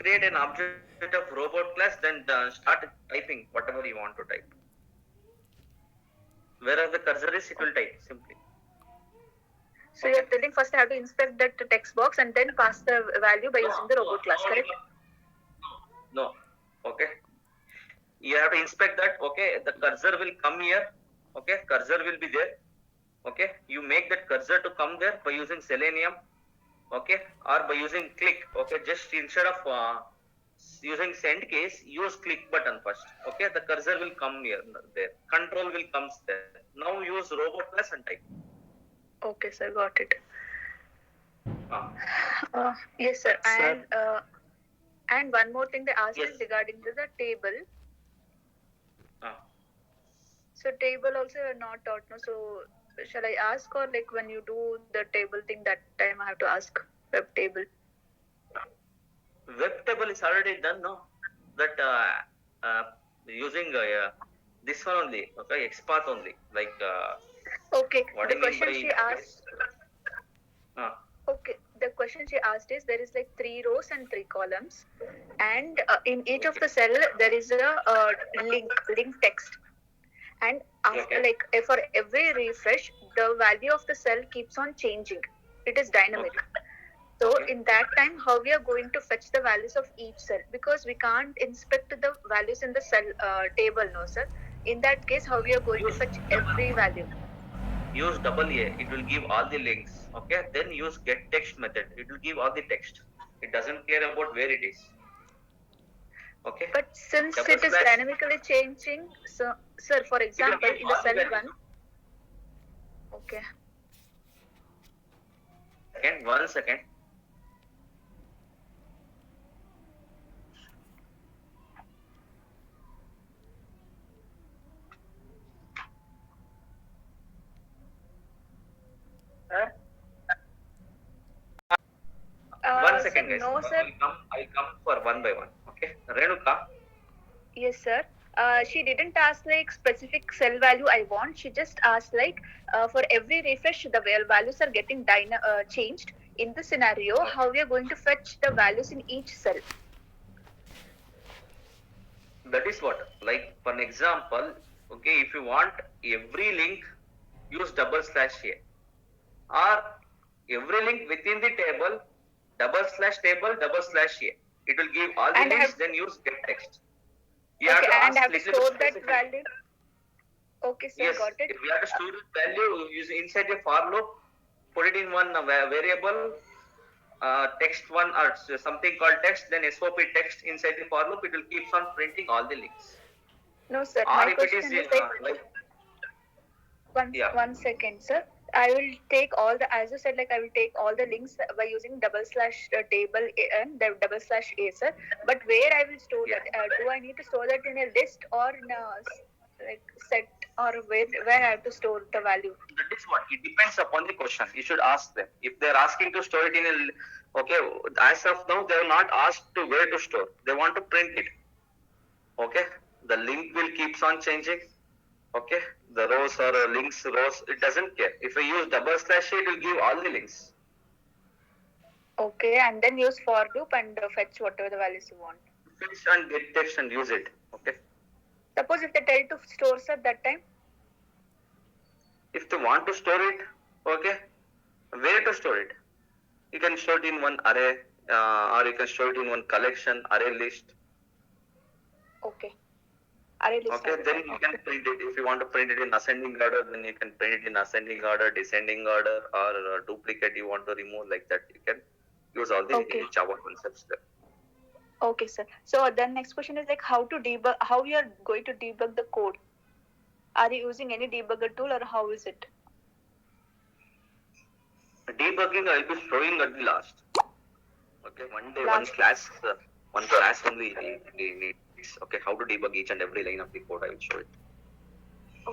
create an object of robot class, then start typing whatever you want to type. Wherever the cursor is, it will type simply. So you're telling first I have to inspect that text box and then pass the value by using the robot class, correct? No. Okay. You have to inspect that. Okay. The cursor will come here. Okay. Cursor will be there. Okay. You make that cursor to come there by using Selenium. Okay. Or by using click. Okay. Just instead of using send case, use click button first. Okay. The cursor will come here. There. Control will come there. Now use robot class and type. Okay, sir. Got it. Ah. Yes, sir. Sir. And one more thing they asked Yes. is regarding the table. Ah. So table also you're not taught, no? So shall I ask, or like when you do the table thing that time I have to ask web table? Web table is already done, no? That using this one only, okay, XPath only, like. Okay. What The do you mean question by? she asked. Okay. The question she asked is there is like 3 rows and 3 columns, and in each of the cell there is a link text, and after like for every refresh the value of the cell keeps on changing. It is dynamic. So in that time, how we are going to fetch the values of each cell, because we can't inspect the values in the cell table, no sir. In that case, how we are going to fetch every value? Use double A. It will give all the links. Okay. Then use get text method. It will give all the text. It doesn't care about where it is. Okay. But since it is dynamically changing, so sir, for example, in the cell 1. Okay. Second, 1 second. One second, guys. No, sir. I'll come for one by one. Okay. Renuka. Yes, sir. She didn't ask like specific cell value I want. She just asked like for every refresh the values are getting changed. In the scenario, how we are going to fetch the values in each cell. That is what, like for an example, okay, if you want every link, use /A, or every link within the table, /table /A. It will give all the links. Then use get text. You have to ask, and have to store that value. Okay, sir, yes, got it. If you have to store the value, use inside a for loop, put it in one variable, text one or something called text, then SOP text inside the for loop. It will keep on printing all the links. No, sir. Or my if question it is like 1 second, sir. I will take all the, as you said, like I will take all the links by using /table and /A, sir. But where I will store that? Do I need to store that in a list or in a like set, or where I have to store the value? That is what, it depends upon the question. You should ask them. If they are asking to store it in a, okay, as of now they are not asked to where to store. They want to print it. Okay, the link will keeps on changing. Okay, the rows or links rows, it doesn't care. If I use /A, it will give all the links. Okay, and then use for loop and fetch whatever the values you want. Fetch and get text and use it. Okay. Suppose if they tell to store at that time. If they want to store it, okay, where to store it? You can store it in one array, or you can store it in one collection, array list. Okay. Okay, then you can print it. If you want to print it in ascending order, then you can print it in ascending order, descending order, or duplicate you want to remove, like that. You can use all the Java concepts there. Okay, sir. So then next question is like how to debug, how you are going to debug the code. Are you using any debugger tool or how is it? Debugging I will be showing at the last. Okay, one day, one class only we need. Okay, how to debug each and every line of the code, I will show it.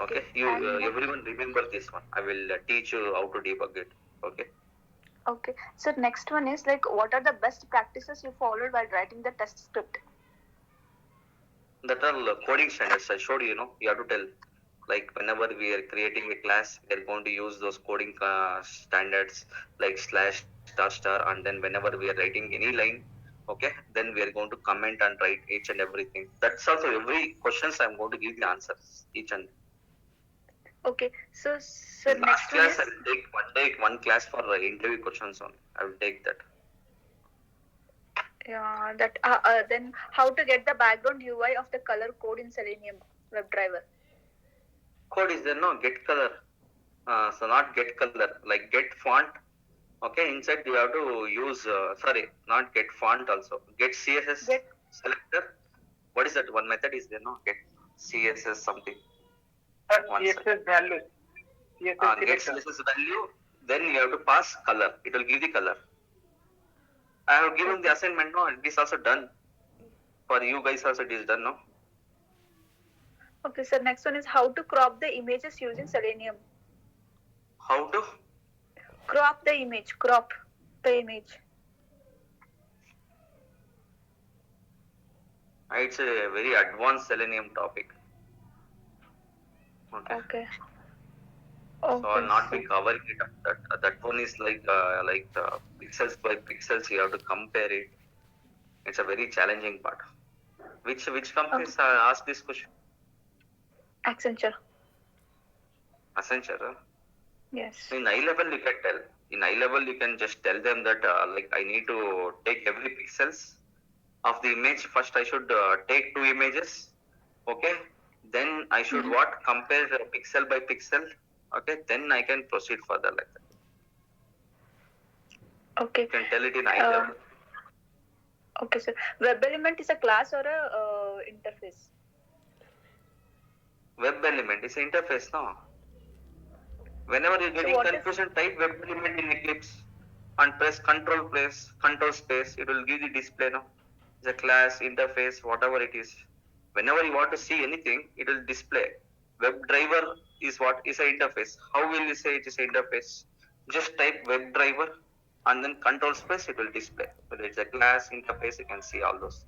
Okay, you everyone remember this one. I will teach you how to debug it. Okay. Okay, so next one is like what are the best practices you followed while writing the test script? That are coding standards. I showed you. You have to tell. Like whenever we are creating a class, we are going to use those coding standards like /**, and then whenever we are writing any line, Okay, then we are going to comment and write each and everything. That's also every questions I'm going to give the answers each and. Okay. So, sir, In next last one class, I is will take one class for interview questions only. I will take that. that. Then how to get the background UI of the color code in Selenium WebDriver? Code is there, no? Get color. So not get color, like get font. Okay, inside you have to use, sorry, not get font also. Get CSS Get selector. What is that? One method is there, no? Get CSS something. One CSS second. value. CSS Get selector. CSS value. Then you have to pass color. It will give the color. I have given the assignment, no? It is also done. For you guys also it is done, no? Okay, sir. Next one is how to crop the images using Selenium. How to? Crop the image. Crop the image. It's a very advanced Selenium topic. Okay. Okay. So I'll not be covering it. That one is like pixels by pixels. You have to compare it. It's a very challenging part. Which companies ask this question? Accenture. Accenture. Yes. In eye level you can tell. In eye level you can just tell them that like I need to take every pixels of the image. First I should take 2 images. Okay. Then I should compare pixel by pixel. Okay. Then I can proceed further like that. Okay. You can tell it in eye level. Okay, sir. Web element is a class or a interface? Web element is an interface, no? Whenever you're getting confusion, type web element in Eclipse and press control space. It will give the display, no? It's a class, interface, whatever it is. Whenever you want to see anything, it will display. WebDriver is what is an interface. How will you say it is an interface? Just type WebDriver and then control space, it will display. Whether it's a class, interface, you can see all those.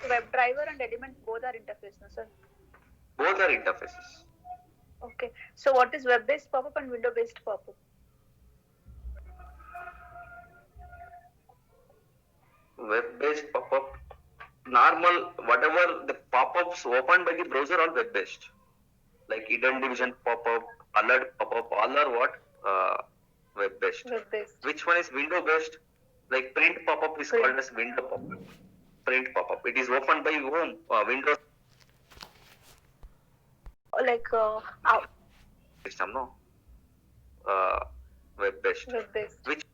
WebDriver and element both are interface, no, sir? Both are interfaces. Okay. So what is web-based pop-up and window-based pop-up? Web-based pop-up. Normal, whatever the pop-ups opened by the browser are web-based. Like hidden division pop-up, alert pop-up, all are what? Web-based. Web-based. Which one is window-based? Like print pop-up is called as window pop-up. Print pop-up. It is opened by whom? Windows. Like system, no? Web-based. Web-based. Which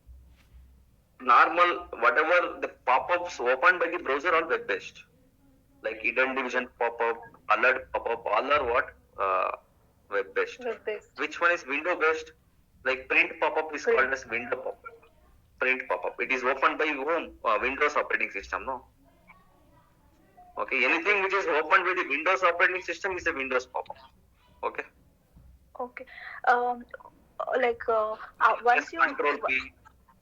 normal, whatever the pop-ups opened by the browser are web-based. Like hidden division pop-up, alert pop-up, all are what? Web-based. Web-based. Which one is window-based? Like print pop-up is called as window pop-up. Print pop-up. It is opened by whom? Windows operating system, no? Okay, anything which is opened by the Windows operating system is a Windows pop-up. Okay. Okay. Once you Control P,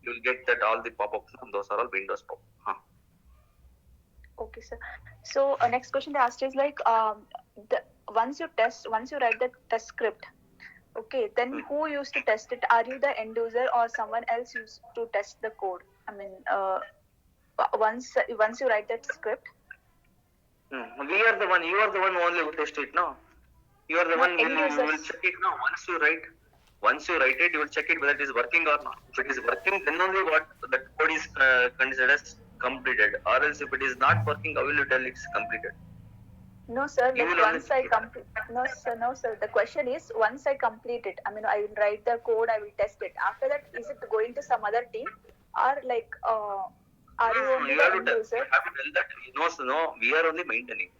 you will get that all the pop-ups. Those are all Windows pop-up. Okay, sir. So next question they asked is like once you write the test script, okay, then who used to test it? Are you the end user or someone else used to test the code? I mean, once you write that script. We are the one. You are the one only who test it, no? You are the one who will check it, no? Once you write it, you will check it whether it is working or not. If it is working, then only what the code is considered as completed. Or else, if it is not working, how will you tell it's completed? No, sir. Like once I complete. No, sir. The question is once I complete it. I mean, I will write the code. I will test it. After that, is it going to some other team, or like are you only the end user? You have to tell that. No, we are only maintaining.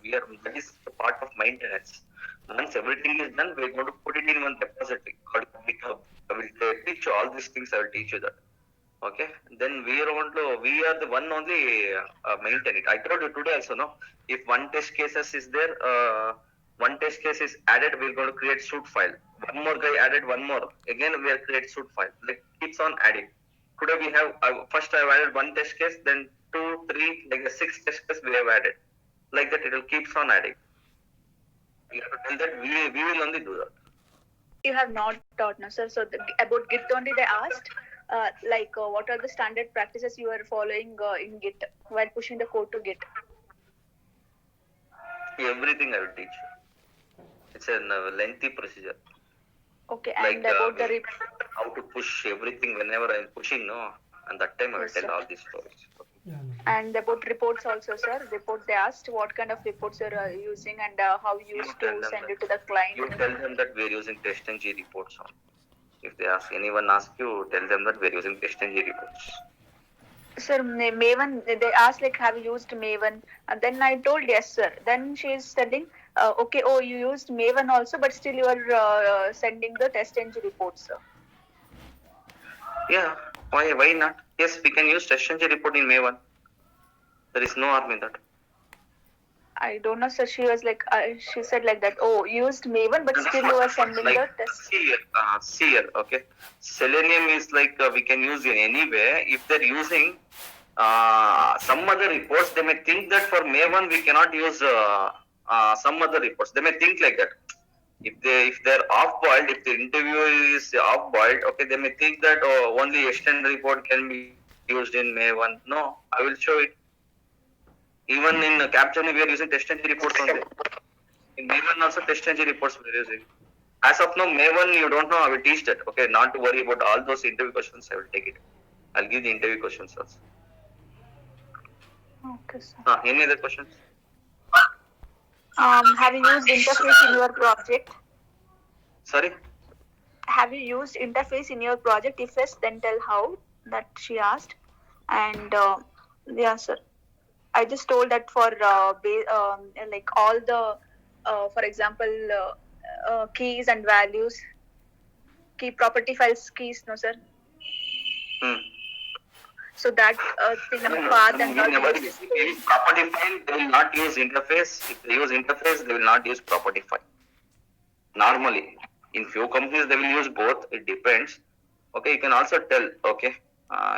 That is the part of maintenance. Once everything is done, we are going to put it in one repository called GitHub. I will teach you all these things. I will teach you that. Okay. Then we are the one only maintain it. I told you today also, no. If one test cases is there, one test case is added, we are going to create shoot file. One more guy added one more. Again, we are create shoot file. Like keeps on adding. Today we have first I have added one test case, then 2, 3, like the 6 test cases we have added. Like that, it will keeps on adding. You have to tell that we will only do that. You have not taught, no, sir. So about Git only they asked. what are the standard practices you are following in Git while pushing the code to Git? Everything I will teach you. It's a lengthy procedure. Okay, Like and about the how to push everything whenever I'm pushing, no? And that time I will Yes, tell sir. all these stories. Yeah, no. and about reports also, sir. Report, they asked what kind of reports you're using and how you used tell to them send that. it to the client. You tell them that we're using TestNG reports on. If they ask, anyone ask you, tell them that we're using TestNG reports. Sir, Maven, they asked like, have you used Maven? And then I told yes, sir. Then she is telling, okay, oh, you used Maven also, but still you are sending the test engine reports, sir. Yeah, why not? Yes, we can use TestNG report in Maven. There is no harm in that. I don't know, sir. She was like, she said like that. Oh, you used Maven, but still you are sending the test. See here, okay. Selenium is like we can use in any way. If they're using some other reports, they may think that for Maven we cannot use some other reports. They may think like that. If they're off boiled, if the interview is off boiled, okay, they may think that only extend report can be used in Maven. No, I will show it. Even in Capgemini, we are using TestNG reports only. In Maven also TestNG reports we are using. As of now, Maven, you don't know, I will teach that. Okay, not to worry about all those interview questions, I will take it. I'll give the interview questions also. Okay, sir. Any other questions? Have you used interface in your project? Sorry? Have you used interface in your project? If yes, then tell how. That she asked. And yeah, sir. I just told that for like all the, for example, keys and values, key property files keys, no, sir. So that thing of path and all. If property file, they will not use interface. If they use interface, they will not use property file. Normally, in few companies, they will use both. It depends. Okay, you can also tell, okay,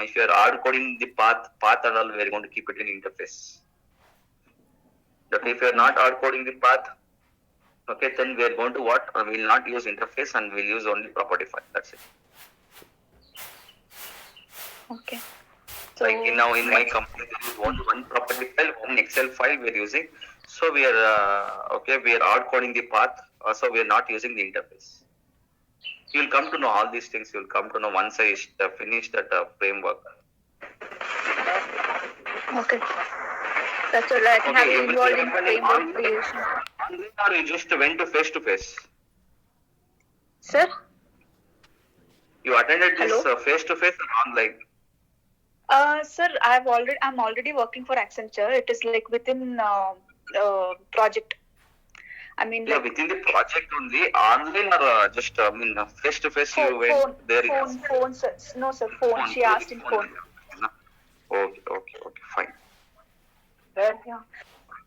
if you are hard coding the path and all, we are going to keep it in interface. Okay, if you are not hard coding the path, okay, then we are going to what? We will not use interface and we will use only property file. That's it. Okay. So, like in my company, there is one property file, one Excel file we are using. So we are we are hard coding the path. So we are not using the interface. You will come to know all these things. You will come to know once I finish that framework. Okay. That's all. Like, have you involved in framework creation? Or you just went to face? Sir? You attended this face to face or online? Sir, I'm already working for Accenture. It is like within project. I mean, yeah, within the project only, online or just face to face you went there? Phone, sir. No, sir, phone. She asked in phone. Okay, fine. Yeah.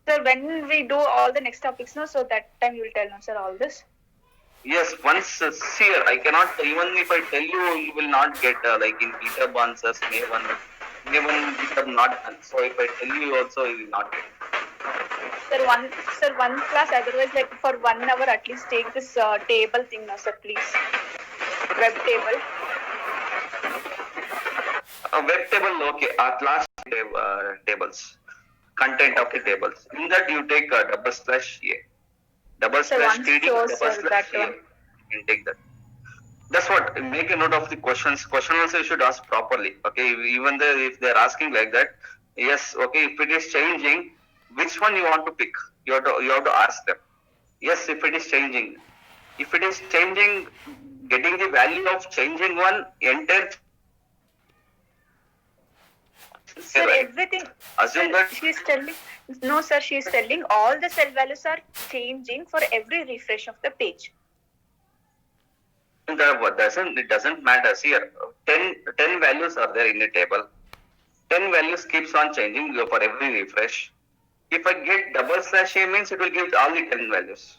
Sir, when we do all the next topics, no, so that time you will tell, no, sir, all this. Yes, once see here, I cannot, even if I tell you, you will not get like in GitHub answers, Maven GitHub not done. So if I tell you also, you will not get. Sir, one class, otherwise like for 1 hour at least take this table thing, no, sir, please. Web table. Web table, okay. Class tables, content of the tables. In that you take /A, /TD, /A. You can take that. That's what. Make a note of the questions. Question also you should ask properly. Okay. Even if they are asking like that, yes. Okay. If it is changing, which one you want to pick? You have to ask them. Yes. If it is changing, getting the value of changing one entire. Sir, everything. Assume that she's telling. No, sir. She is telling all the cell values are changing for every refresh of the page. It doesn't matter. See here, 10 values are there in a table. 10 values keeps on changing for every refresh. If I get /A means it will give all the 10 values.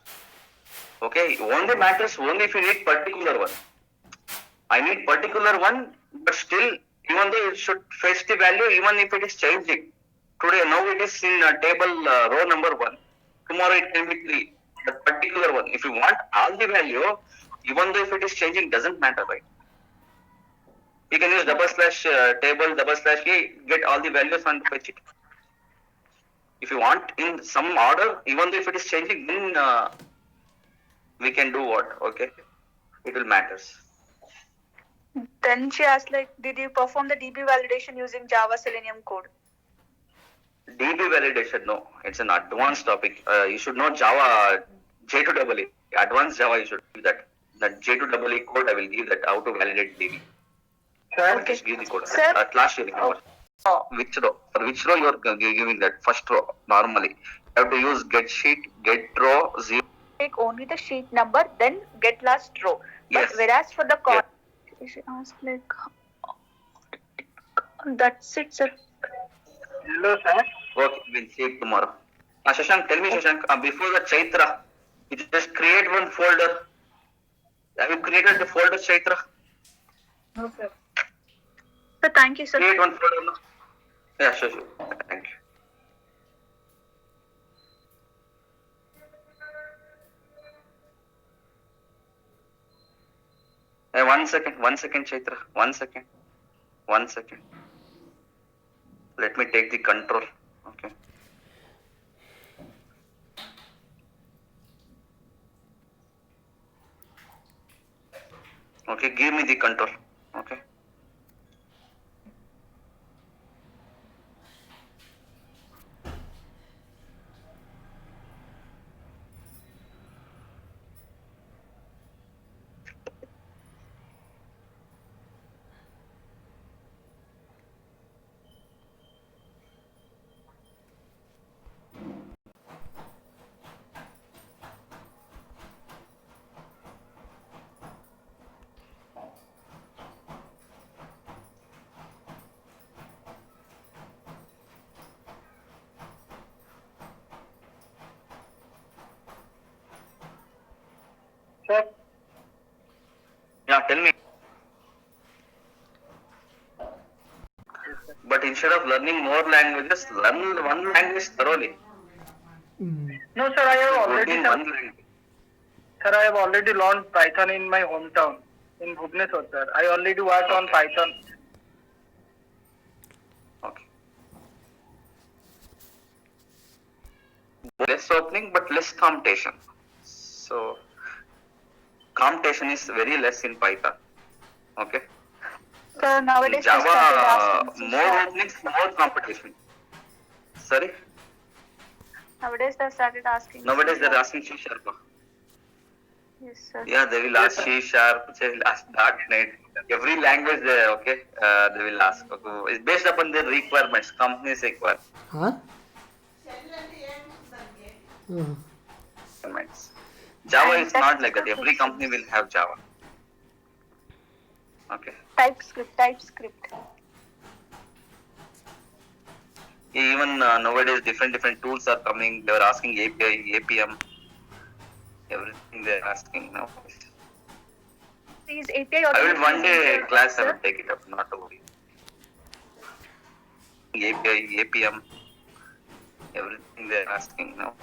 Okay, only matters only if you need particular one. I need particular one, but still, even though it should fetch the value, even if it is changing. Today, now it is in table row number 1. Tomorrow it can be 3. The particular one. If you want all the value, even though if it is changing, doesn't matter, right? You can use table, a, get all the values and fetch it. If you want in some order, even though if it is changing, then we can do what? Okay, it will matters. Then she asked, like, did you perform the DB validation using Java Selenium code? DB validation, no, it's an advanced topic. You should know Java J2EE, advanced Java. You should give that. That J2EE code, I will give that how to validate DB. Sir, Okay. Just give the code. Sir? At last you remember. Which row? For which row you are giving that? First row normally. You have to use get sheet, get row, 0. Take only the sheet number, then get last row. But Yes. whereas for the column, she asked, like, that's it, sir. hello, sir. Okay, we'll see it tomorrow. Shashank, tell me, Shashank, before the Chaitra, you just create one folder. Have you created the folder Chaitra? No, sir. So thank you, sir. Create one folder. No? Yeah, sure. Thank you. Hey, 1 second, Chaitra. 1 second. Let me take the control. Okay. Okay, give me the control. Okay. Sir, Yeah, tell me. But instead of learning more languages, learn one language thoroughly. no, sir, I have Good already, in sir, one language. sir, I have already learned Python in my hometown, in Bhubaneswar, sir. I already work on Python. Okay. Less opening, but less competition. So, competition is very less in Python. Okay. So nowadays In they started Java, asking C more sharp. openings, more competition. Sorry? Nowadays they started asking. Nowadays C they're sharp. asking C sharp. Yes, sir. Yeah, they will ask C sharp, they will ask .NET. Every language they they will ask. Okay. It's based upon their requirements, companies require. Huh? Requirements. Java And is not like that. that's Every company will have Java. Okay. TypeScript. Even nowadays, different tools are coming. They are asking API, APM, everything they are asking now. These API I will one day automation, class I sir. will take it up, not to worry. API, APM, everything they are asking now.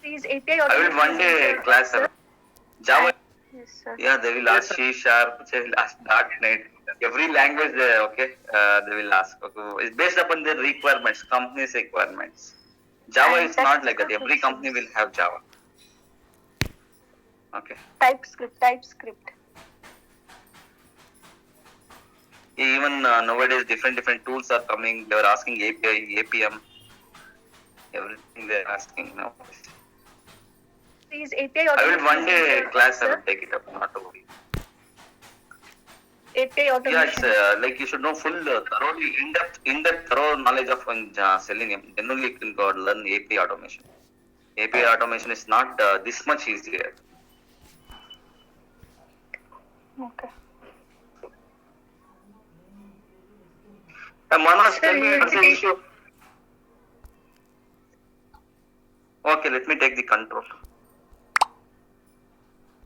These API I will one day class I will. Java, Yes, sir. yeah, they will ask C sharp, they will ask .NET. Every language they will ask. Okay. It's based upon their requirements, companies requirements. Java And is not like that. that's Every company will have Java. Okay. TypeScript. Even nowadays, different tools are coming. They are asking API, APM, everything they are asking now. These API I will one day automation, class I will sir. take it up, not to worry. API Yeah, automation. it's like you should know full, thoroughly, in-depth, thorough knowledge of Selenium. Then only you can go and learn API automation. API automation is not this much easier. Okay. Manas, Sir, tell me you what's the take- issue. Okay, let me take the control.